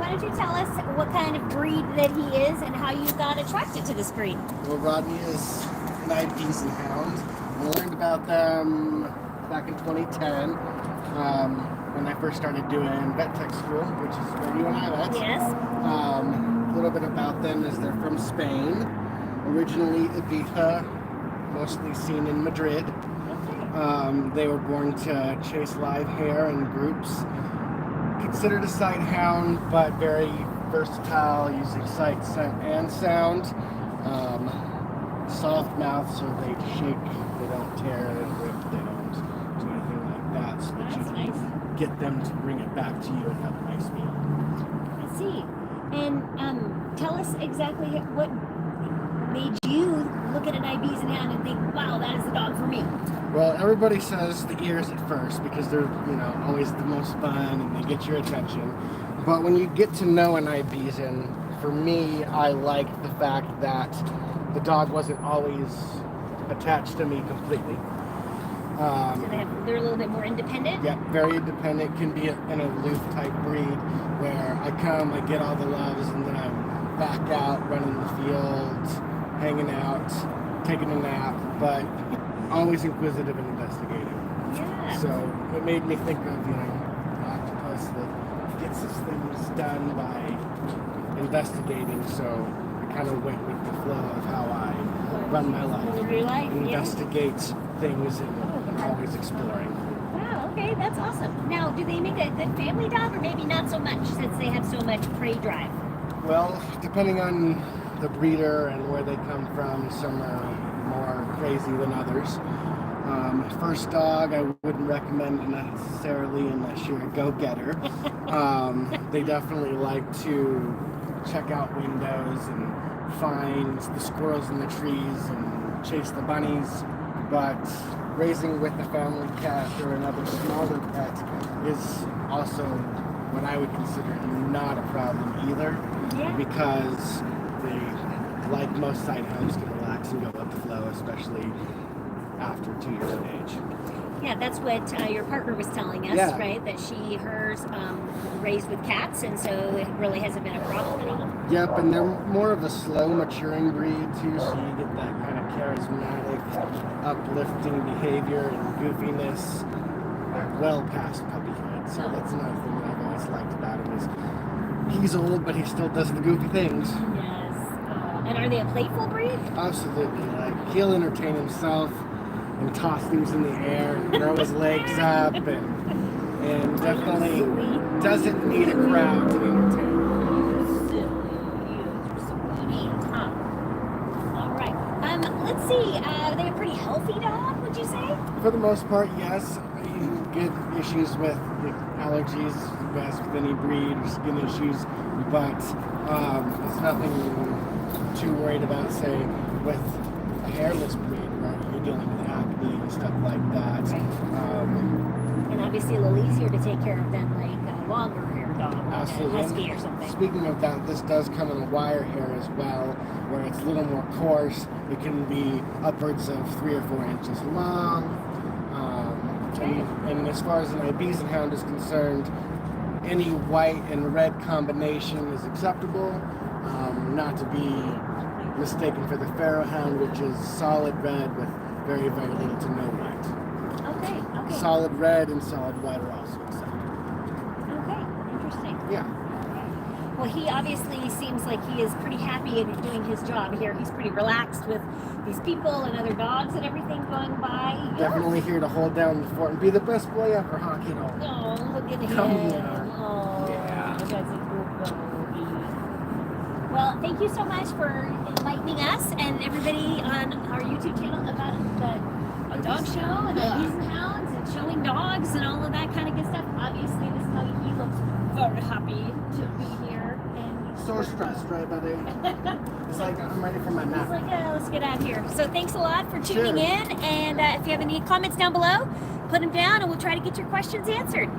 why don't you tell us what kind of breed that he is and how you got attracted to this breed? Well, Rodney is an IBs and hound. I learned about them back in 2010 when I first started doing vet tech school, which is where you and I met. Yes. A little bit about them is they're from Spain, originally Ibiza, mostly seen in Madrid. They were born to chase live hare in groups. Considered a sight hound, but very versatile, using sight, scent, and sound. Soft mouth, so they shake, they don't tear, rip, they don't do anything like that, so that you can get them to bring it back to you and have a nice meal. I see. And tell us exactly what made you look at an IBs and hound and think, wow, that is the dog for me. Well, everybody says the ears at first because they're, always the most fun and they get your attention. But when you get to know an Ibisan, for me, I like the fact that the dog wasn't always attached to me completely. So they're a little bit more independent? Yeah, very independent. Can be an aloof type breed where I come, I get all the loves, and then I'm back out, running the field, hanging out, taking a nap, but always inquisitive and investigative. Yeah. So it made me think of, an octopus that gets his things done by investigating. So I kind of went with the flow of how I run my life. Investigate things and always exploring. Wow, okay, that's awesome. Now, do they make a good family dog or maybe not so much since they have so much prey drive? Well, depending on the breeder and where they come from, some are more crazy than others. First dog, I wouldn't recommend necessarily unless you're a go-getter. They definitely like to check out windows and find the squirrels in the trees and chase the bunnies. But raising with a family cat or another smaller pet is also what I would consider not a problem either. Yeah. Because they, like most sight hounds, can relax and go with the flow, especially after 2 years of age. Yeah, that's what your partner was telling us, right? That hers raised with cats, and so it really hasn't been a problem at all. Yep, and they're more of a slow maturing breed too, so you get that kind of charismatic, uplifting behavior and goofiness well past puppyhood. So that's another thing that I've always liked about him is he's old, but he still does the goofy things. Yes. And are they a playful breed? Absolutely. Like, he'll entertain himself and toss things in the air and throw his legs up and definitely doesn't need a crowd to entertain. All right. Let's see. Are they a pretty healthy dog, would you say? For the most part, yes. You get issues with allergies, as with any breed, or skin issues, but it's nothing too worried about, say, with a hairless breed, right? You're dealing with acne and stuff like that. And obviously a little easier to take care of than like a longer hair dog, absolutely. A husky or something. Speaking of that, this does come in a wire hair as well, where it's a little more coarse. It can be upwards of 3 or 4 inches long. And as far as an Ibisan hound is concerned, any white and red combination is acceptable. Not to be mistaken for the Pharaoh hound, which is solid red with very, very little to no white. Okay. Solid red and solid white are also acceptable. Okay, interesting. Yeah. Well, he obviously seems like he is pretty happy in doing his job here. He's pretty relaxed with these people and other dogs and everything going by. Definitely here to hold down the fort and be the best boy ever, Honky Dog. Oh, look at him. Come here. Oh, yeah. That's a good doggy. Well, thank you so much for enlightening us and everybody on our YouTube channel about the dog show and the Ibisan hounds and showing dogs and all of that kind of good stuff. Obviously, this puppy, he looks very happy to be here. And So stressed, right, buddy? It's like I'm ready for my nap. he's like, let's get out of here. So thanks a lot for tuning in. And if you have any comments down below, put them down and we'll try to get your questions answered.